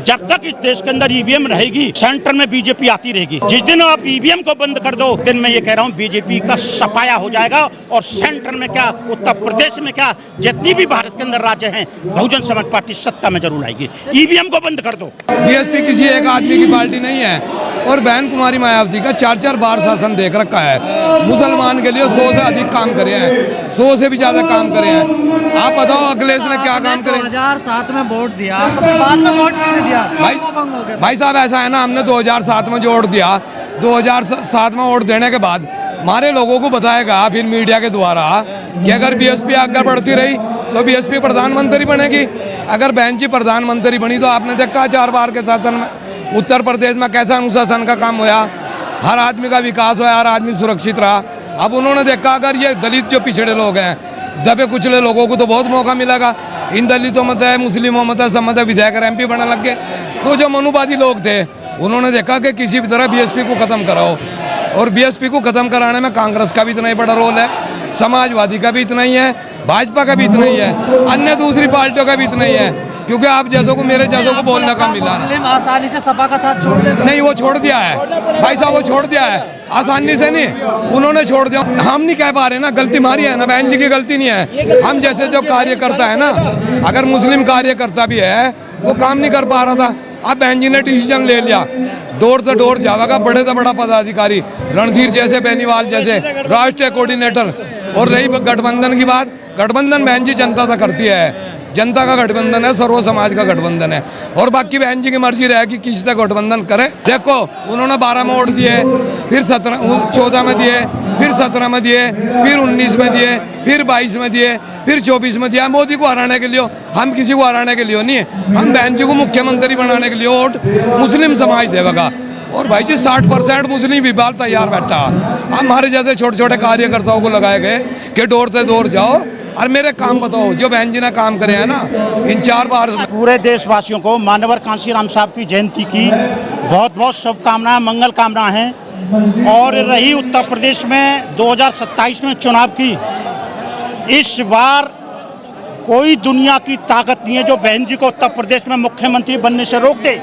जब तक इस देश के अंदर ईवीएम रहेगी, सेंटर में बीजेपी आती रहेगी। जिस दिन आप ईवीएम को बंद कर दो, दिन मैं ये कह रहा हूँ बीजेपी का सफाया हो जाएगा। और सेंटर में क्या, उत्तर प्रदेश में क्या, जितनी भी भारत के अंदर राज्य हैं, बहुजन समाज पार्टी सत्ता में जरूर आएगी। ईवीएम को बंद कर दो। बीएसपी किसी एक आदमी की पार्टी नहीं है और बहन कुमारी मायावती का 4-4 बार शासन देख रखा है। मुसलमान के लिए 100 से अधिक काम करे हैं, 100 से भी ज्यादा काम करे हैं। आप बताओ अखिलेश ने क्या काम करे? 2007 में वोट दिया, तो बाद में वोट क्यों नहीं दिया? भाई साहब ऐसा है ना, हमने 2007 में जो वोट दिया, 2007 में वोट देने के बाद हमारे लोगों को बताएगा फिर मीडिया के द्वारा कि अगर बीएसपी आगे बढ़ती रही तो बीएसपी प्रधानमंत्री बनेगी। अगर बहन जी प्रधानमंत्री बनी तो आपने देखा 4 बार के शासन में उत्तर प्रदेश में कैसा अनुशासन का काम होया, हर आदमी का विकास हुआ, हर आदमी सुरक्षित रहा। अब उन्होंने देखा अगर ये दलित जो पिछड़े लोग हैं, दबे कुचले लोगों को तो बहुत मौका मिलेगा। इन दलितों मत है, मुस्लिमों मत है, सब मत है, विधायक MP बनने लग गए। तो जो मनुवादी लोग थे उन्होंने देखा कि किसी भी तरह बीएसपी को खत्म कराओ, और बीएसपी को खत्म कराने में कांग्रेस का भी इतना ही बड़ा रोल है, समाजवादी का भी इतना ही है, भाजपा का भी इतना ही है, अन्य दूसरी पार्टियों का भी इतना ही है, क्योंकि आप जैसों को, मेरे जैसों को बोलने का मिला आसानी से सपा का साथ छोड़ दे। नहीं, वो छोड़ दिया है भाई साहब, वो छोड़ दिया है आसानी से नहीं, उन्होंने छोड़ दिया। हम नहीं कह पा रहे ना, गलती हमारी है ना, बहन जी की गलती नहीं है। हम जैसे जो कार्यकर्ता है ना, अगर मुस्लिम कार्यकर्ता भी है वो काम नहीं कर पा रहा था, अब बहन जी ने डिसीजन ले लिया, डोर से डोर जाएगा, बड़े से बड़ा पदाधिकारी रणधीर जैसे, बेनीवाल जैसे राष्ट्रीय कोऑर्डिनेटर। और रही गठबंधन की बात, गठबंधन बहन जी जनता से करती है, जनता का गठबंधन है, सर्व समाज का गठबंधन है, और बाकी बहन जी की मर्जी रहेगी किसी से गठबंधन करे। देखो उन्होंने 12 में वोट दिए, फिर 14 में दिए, फिर 17 में दिए, फिर 19 में दिए, फिर 22 में दिए, फिर 24 में दिया। मोदी को हराने के लिए, हम किसी को हराने के लिए नहीं, हम बहन जी को मुख्यमंत्री बनाने के लिए वोट मुस्लिम समाज देगा। और भाई जी 60% मुस्लिम भी बाल तैयार बैठा। हमारे जैसे छोटे छोटे कार्यकर्ताओं को लगाए गए कि डोर से डोर जाओ और मेरे काम बताओ, जो बहन जी ने काम करे हैं ना इन 4 बार। पूरे देशवासियों को मानवर कांशीराम साहब की जयंती की बहुत बहुत शुभकामनाएं, मंगल कामनाएं हैं। और रही उत्तर प्रदेश में 2027 में चुनाव की, इस बार कोई दुनिया की ताकत नहीं है जो बहन जी को उत्तर प्रदेश में मुख्यमंत्री बनने से रोक दे।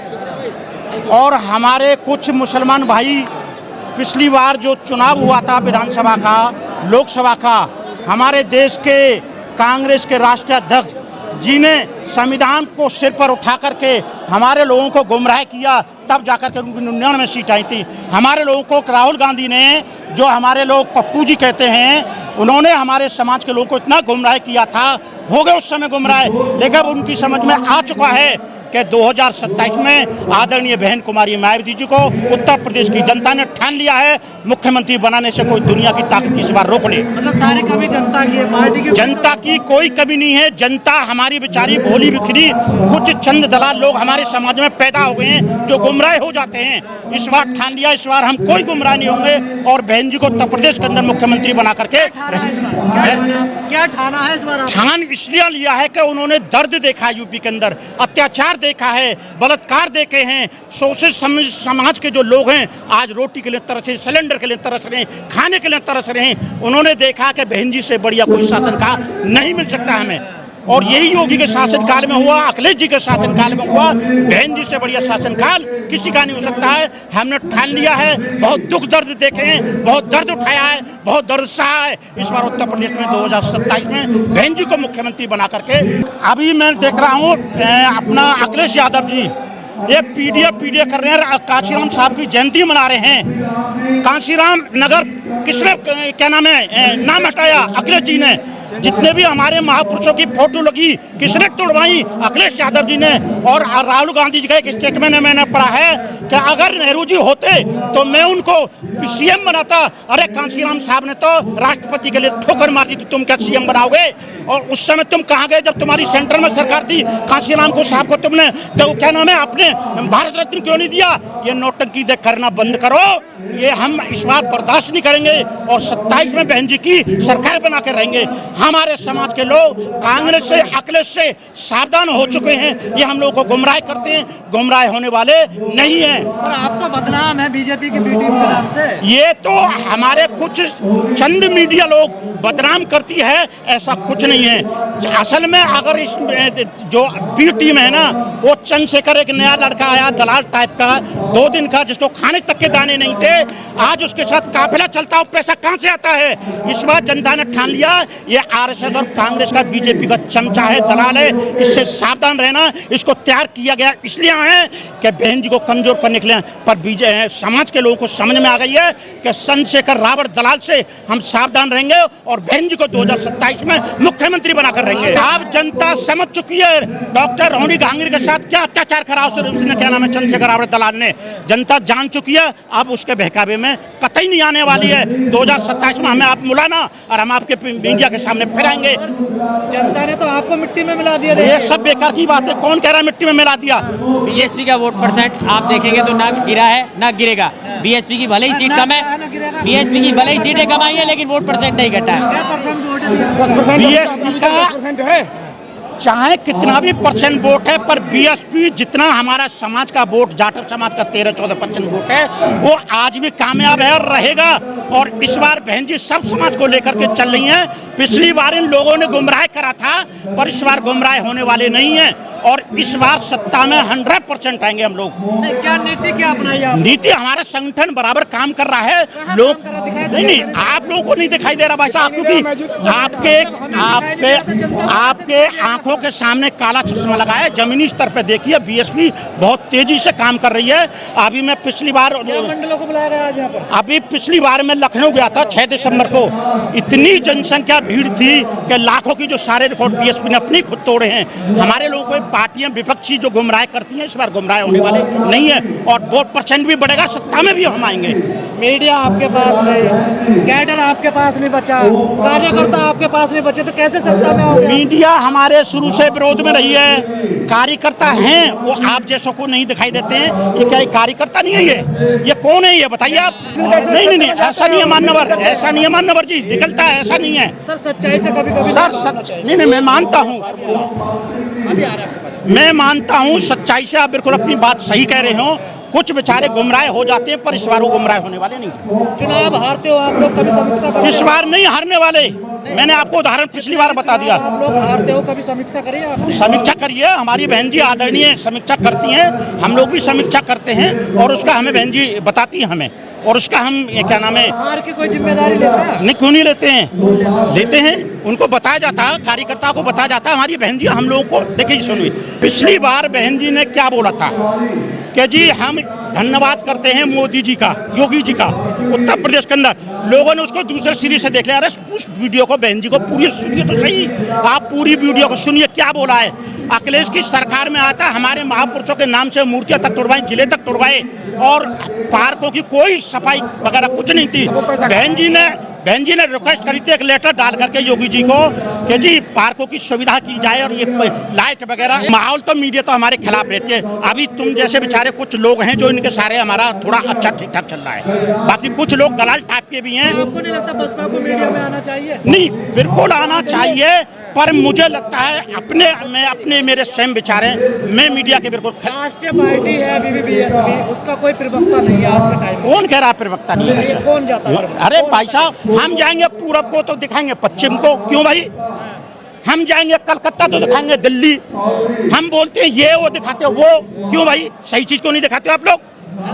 और हमारे कुछ मुसलमान भाई, पिछली बार जो चुनाव हुआ था विधानसभा का, लोकसभा का, हमारे देश के कांग्रेस के राष्ट्रीय अध्यक्ष जी ने संविधान को सिर पर उठा करके हमारे लोगों को गुमराह किया, तब जाकर के उनकी 99 सीट आई थी। हमारे लोगों को राहुल गांधी ने, जो हमारे लोग पप्पू जी कहते हैं, उन्होंने हमारे समाज के लोगों को इतना गुमराह किया था, हो गए उस समय गुमराह, लेकिन उनकी समझ में आ चुका है कि 2027 में आदरणीय बहन कुमारी मायावती जी को उत्तर प्रदेश की जनता ने ठान लिया है, मुख्यमंत्री बनाने से कोई दुनिया की ताकत इस बार रोक ले। मतलब सारी कमी जनता की है, पार्टी की? जनता की कोई कमी नहीं है। जनता हमारी बेचारी भोली बिखरी, कुछ चंद दलाल लोग हमारे समाज में पैदा हो गए हैं जो गुमराह हो जाते हैं। इस बार ठान लिया, इस बार हम कोई गुमराह नहीं होंगे और बहन जी को उत्तर प्रदेश के अंदर मुख्यमंत्री बना करके। क्या ठाना है इस बार? ठान इसलिए लिया है कि उन्होंने दर्द देखा है, यूपी के अंदर अत्याचार देखा है, बलात्कार देखे हैं। शोषित समाज के जो लोग हैं आज रोटी के लिए तरस रहे, सिलेंडर के लिए तरस रहे हैं, खाने के लिए तरस रहे हैं। उन्होंने देखा कि बहन जी से बढ़िया कोई शासन का नहीं मिल सकता हमें, और यही योगी के शासनकाल में हुआ, अखिलेश जी के शासनकाल में हुआ। बहन जी से बढ़िया शासनकाल किसी का नहीं हो सकता है। हमने ठान लिया है, बहुत दुख दर्द देखे हैं, बहुत दर्द उठाया है, बहुत दर्द सहा है। इस बार उत्तर प्रदेश में 2027 में बहन जी को मुख्यमंत्री बना करके। अभी मैं देख रहा हूँ अपना अखिलेश यादव जी ये पीडीए कर रहे हैं, कांशीराम साहब की जयंती मना रहे हैं। कांशीराम नगर किसने क्या नाम है नाम हटाया? अखिलेश जी ने। जितने भी हमारे महापुरुषों की फोटो लगी किसने तोड़वाई? अखिलेश यादव जी ने। और राहुल गांधी जी का एक स्टेटमेंट में मैंने पढ़ा है कि अगर नेहरू जी होते तो मैं उनको CM बनाता। अरे कांशीराम साहब ने तो राष्ट्रपति के लिए ठोकर मार दी, तो तुम क्या CM बनाओगे? और उस समय तुम कहाँ गए जब तुम्हारी सेंटर में सरकार थी? कांशीराम को साहब को तुमने तो क्या नाम है आपने भारत रत्न क्यों नहीं दिया? ये नौटंकी करना बंद करो, ये हम इस बार बर्दाश्त नहीं करेंगे और 27 में बहन जी की सरकार बना के रहेंगे। हमारे समाज के लोग कांग्रेस से, अखिलेश से सावधान हो चुके हैं। ये हम लोग को गुमराह करते हैं, गुमराह होने वाले नहीं हैं। और आप तो बदनाम है बीजेपी की बी टीम के नाम से। ये तो हमारे कुछ चंद मीडिया लोग बदनाम करती है, ऐसा कुछ नहीं है। असल में अगर इस जो बी टीम है ना, वो चंद्रशेखर एक नया लड़का आया दलाल टाइप का, 2 दिन का, जिसको खाने तक के दाने नहीं थे, आज उसके साथ काफिला चलता है। पैसा कहां से आता है? इस बार जनता ने ठान लिया ये आरएसएस और कांग्रेस का, बीजेपी का चमचा है, दलाल है। इससे सावधान रहना। इसको तैयार किया गया इसलिए है कि बहन जी को कमजोर करने के लिए, पर समाज के लोगों को समझ में आ गई है कि चंद्रशेखर रावण दलाल से हम सावधान रहेंगे और बहन जी को 2027 में मुख्यमंत्री बनाकर रहेंगे। अब जनता समझ चुकी है डॉक्टर रोहिणी गांधी के साथ क्या अत्याचार करा उसने, क्या नाम है, चंद्रशेखर रावण दलाल ने। जनता जान चुकी है। अब उसके बहकावे में कतई नहीं आने वाली है। 2027 में हमें आप मुलाना और हम आपके मीडिया के सामने फिर आएंगे। जनता ने तो आपको मिट्टी में मिला दिया। ये सब बेकार की बात है। कौन कह रहा है मिट्टी में मिला दिया? बीएसपी का वोट परसेंट आप देखेंगे तो ना गिरा है ना गिरेगा। बीएसपी की भले ही सीट कम है, बीएसपी की भले ही सीटें कम आई है, लेकिन वोट परसेंट नहीं घटा है। क्या परसेंट वोट है? बीएसपी का चाहे कितना भी परसेंट वोट है, पर बीएसपी जितना हमारा समाज का वोट, जाटव समाज का 13-14% वोट है, वो आज भी कामयाब है और रहेगा। और इस बार बहन जी सब समाज को लेकर के चल रही हैं। पिछली बार इन लोगों ने गुमराह करा था, पर इस बार गुमराह होने वाले नहीं हैं। और इस बार सत्ता में 100% आएंगे हम लोग। क्या नीति क्या अपनाई आप? नीति हमारा संगठन बराबर काम कर रहा है। लोग नहीं, आप लोगों को नहीं दिखाई दे रहा भाई साहब, क्योंकि आपके आंखों के सामने काला चश्मा लगाया। जमीनी स्तर पे देखिए बीएसपी बहुत तेजी से काम कर रही है। अभी मैं पिछली बार मंडलों को बुलाया गया आज यहाँ पर। अभी पिछली बार मैं लखनऊ गया था 6 दिसंबर को। इतनी जनसंख्या भीड़ थी कि लाखों की जो सारे रिकॉर्ड बीएसपी ने अपनी खुद तोड़े हैं। हमारे लोगों को पार्टियां विपक्षी जो गुमराह करती हैं, इस बार गुमराह होने वाले नहीं है। और वोट परसेंट भी बढ़ेगा, सत्ता में भी हम आएंगे। मीडिया आपके पास नहीं, कैडर आपके पास नहीं बचा, कार्यकर्ता आपके पास नहीं बचे, तो कैसे सत्ता में आओगे? मीडिया हमारे शुरू से विरोध में रही है। कार्यकर्ता हैं, वो आप जैसों को नहीं दिखाई देते हैं। ये क्या कार्यकर्ता नहीं है? ये कौन है? ये बताइए आप। नहीं, ऐसा नहीं है मान्यवर, ऐसा नहीं है मान्यवर जी, निकलता है, ऐसा नहीं है सर। सच्चाई से कभी कभी सर नहीं, मैं मानता हूँ, मैं मानता हूँ सच्चाई से आप बिल्कुल अपनी बात सही कह रहे हो। कुछ बेचारे गुमराह हो जाते हैं, पर इस बार वो गुमराह होने वाले नहीं। चुनाव हारते हो आप लोग, कभी समीक्षा करिए। इस बार नहीं हारने वाले। मैंने आपको उदाहरण पिछली बार बता दिया। आप लोग हारते हो, कभी समीक्षा करिए आप। समीक्षा करिए। हमारी बहन जी आदरणीय समीक्षा करती हैं, हम लोग भी समीक्षा करते हैं और उसका हमें बहन जी बताती है हमें, और उसका हम क्या नाम है, हार की कोई जिम्मेदारी लेता है? नहीं, क्यों नहीं लेते हैं? लेते हैं। उनको बताया जाता है, कार्यकर्ता को बताया जाता है। हमारी बहन जी हम लोगों को देखिए, सुनिए, पिछली बार बहन जी ने क्या बोला था कि जी हम धन्यवाद करते हैं मोदी जी का, योगी जी का। उत्तर प्रदेश के अंदर लोगों ने उसको दूसरे सिरे से देख लिया। अरे उस वीडियो को बहन जी को पूरी सुनिए तो सही, आप पूरी वीडियो को सुनिए क्या बोला है। अखिलेश की सरकार में आता हमारे महापुरुषों के नाम से मूर्तियां तक तोड़वाई, जिले तक तोड़वाए, और पार्कों की कोई सफाई वगैरह कुछ नहीं थी। बहन जी ने रिक्वेस्ट करी थी एक लेटर डाल करके योगी जी को कि जी पार्कों की सुविधा की जाए और ये लाइट वगैरह। माहौल तो मीडिया तो हमारे खिलाफ रहती है। अभी तुम जैसे बेचारे कुछ लोग हैं जो इनके सारे हमारा थोड़ा अच्छा ठीक ठाक चल रहा है, बाकी कुछ लोग दलाल टाइप के भी हैं। आपको नहीं लगता बसपा को मीडिया में आना चाहिए? नहीं, बिल्कुल आना चाहिए, पर मुझे लगता है अपने मेरे स्वयं विचार हैं, मैं मीडिया के बिल्कुल। राष्ट्रीय पार्टी है अभी भी बीएसपी, उसका कोई प्रवक्ता नहीं है आज के टाइम में। कौन कह रहा है प्रवक्ता नहीं है? कौन जाता है? अरे भाई साहब, हम जाएंगे पूरब को तो दिखाएंगे पश्चिम को, क्यों भाई? हम जाएंगे कलकत्ता तो दिखाएंगे दिल्ली। हम बोलते हैं ये वो दिखाते हो वो, क्यों भाई? सही चीज को नहीं दिखाते हो आप लोग?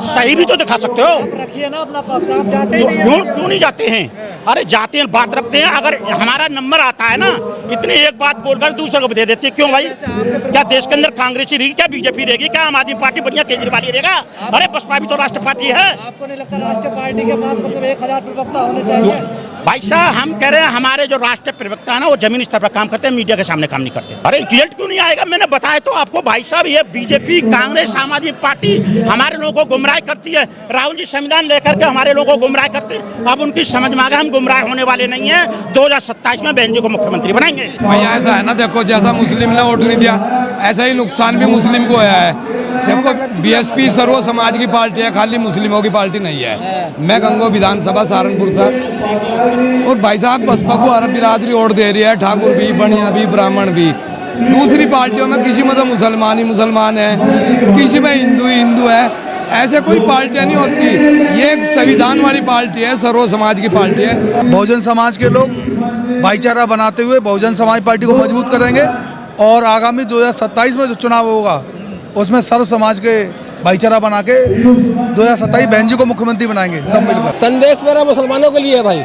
सही भी तो दिखा सकते हो। रखिए ना अपना पक्ष, आप जाते हैं? क्यों नहीं जाते हैं? अरे जाते हैं, बात रखते हैं। अगर हमारा नंबर आता है ना, इतनी एक बात बोलकर दूसरे को दे देते हैं, क्यों भाई? क्या देश के अंदर कांग्रेसी रहेगी? क्या बीजेपी रहेगी? क्या आम आदमी पार्टी बढ़िया केजरीवाल ही रहेगा? अरे बसपा भी तो राष्ट्र पार्टी है। आपको नहीं लगता राष्ट्रीय पार्टी के पास मतलब 1000 प्रवक्ता होने चाहिए? भाई साहब, हम कह रहे हैं हमारे जो राष्ट्रीय प्रवक्ता है ना, वो जमीनी स्तर पर काम करते हैं, मीडिया के सामने काम नहीं करते। अरे रिजल्ट क्यों नहीं आएगा? मैंने बताया तो आपको भाई साहब, ये बीजेपी, कांग्रेस, आम आदमी पार्टी हमारे लोगों को गुमराह करती है। राहुल जी संविधान लेकर के हमारे लोगों को गुमराह करते हैं। अब उनकी समझ में आ गया हम गुमराह होने वाले नहीं है। 2027 में बहन जी को मुख्यमंत्री बनाएंगे। भैया ऐसा है ना, देखो जैसा मुस्लिम ने वोट नहीं दिया, ऐसा ही नुकसान भी मुस्लिम को आया है। देखो बीएसपी सर्व समाज की पार्टी है, खाली मुस्लिमों की पार्टी नहीं है। मैं गंगो विधानसभा सहारनपुर से और भाई साहब बसपा को अरब बिरादरी वोट दे रही है, ठाकुर भी, बनिया भी, ब्राह्मण भी। दूसरी पार्टियों में किसी में तो मुसलमान ही मुसलमान है, किसी में हिंदू ही हिंदू है। ऐसे कोई पार्टियां नहीं होती। ये एक संविधान वाली पार्टी है, सर्व समाज की पार्टी है। बहुजन समाज के लोग भाईचारा बनाते हुए बहुजन समाज पार्टी को मजबूत करेंगे और आगामी 2027 में जो चुनाव होगा उसमें सर्व समाज के भाईचारा बना के 2027 बहन जी को मुख्यमंत्री बनाएंगे सब मिलकर। संदेश मेरा मुसलमानों के लिए है भाई।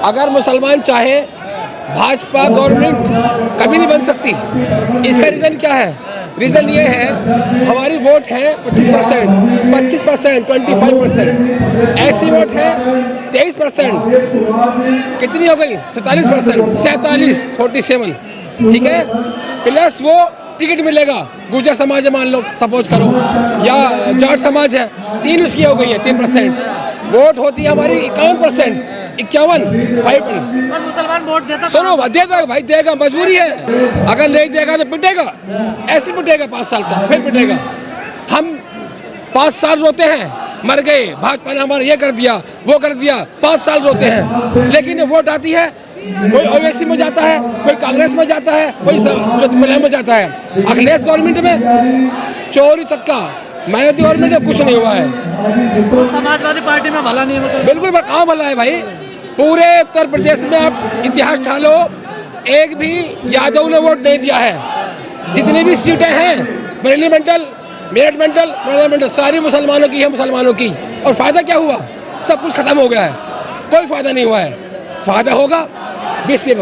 अगर मुसलमान चाहे भाजपा गवर्नमेंट कभी नहीं बन सकती। इसका रीज़न क्या है? रीज़न ये है हमारी वोट है 25%, 25%, 25%। ऐसी वोट है 23%। कितनी हो गई? 47%, 47। ठीक है, प्लस वो टिकट मिलेगा। गुर्जर समाज है मान लो, सपोज करो, या जाट समाज है, 3 उसकी हो गई है, 3%। वोट होती है हमारी 51%, 51। मुसलमान वोट देता, सुनो, देगा भाई, देगा, मजबूरी है। अगर नहीं देगा तो पिटेगा, ऐसे पिटेगा 5 साल तक, फिर पिटेगा। हम 5 साल रोते हैं, मर गए, भाजपा ने हमारा ये कर दिया, वो कर दिया, 5 साल रोते हैं। लेकिन वोट आती है, कोई ओवैसी में जाता है, कोई कांग्रेस में जाता है, कोई मुलायम में जाता है। अखिलेश गवर्नमेंट में चोरी चक्का, मायावती गवर्नमेंट में कुछ नहीं हुआ है। समाजवादी पार्टी में भला नहीं है। बिल्कुल कहाँ भला है भाई? पूरे उत्तर प्रदेश में आप इतिहास छालो, एक भी यादव ने वोट नहीं दिया है। जितनी भी सीटें हैं, बरेली मंडल, मेरठ मंडल, मुरादाबाद मंडल, सारी मुसलमानों की है, मुसलमानों की। और फायदा क्या हुआ? सब कुछ खत्म हो गया है, कोई फायदा नहीं हुआ है। फायदा होगा बीएसपी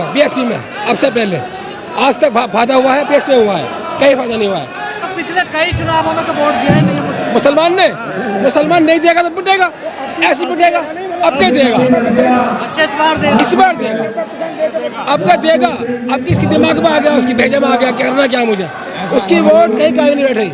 में, अब से पहले आज तक फायदा हुआ है, बीएसपी में हुआ है, कहीं फायदा नहीं हुआ है। तो पिछले कई चुनावों में तो वोट दिया ही नहीं है मुसलमान ने। मुसलमान नहीं देगा तो पिटेगा, ऐसे पिटेगा। अब क्या देगा? अच्छा, इस बार देगा। अब क्या देगा? अब किसके दिमाग में आ गया, उसकी भेजा में आ गया, करना क्या मुझे? उसकी वोट कहीं नहीं बैठ रही।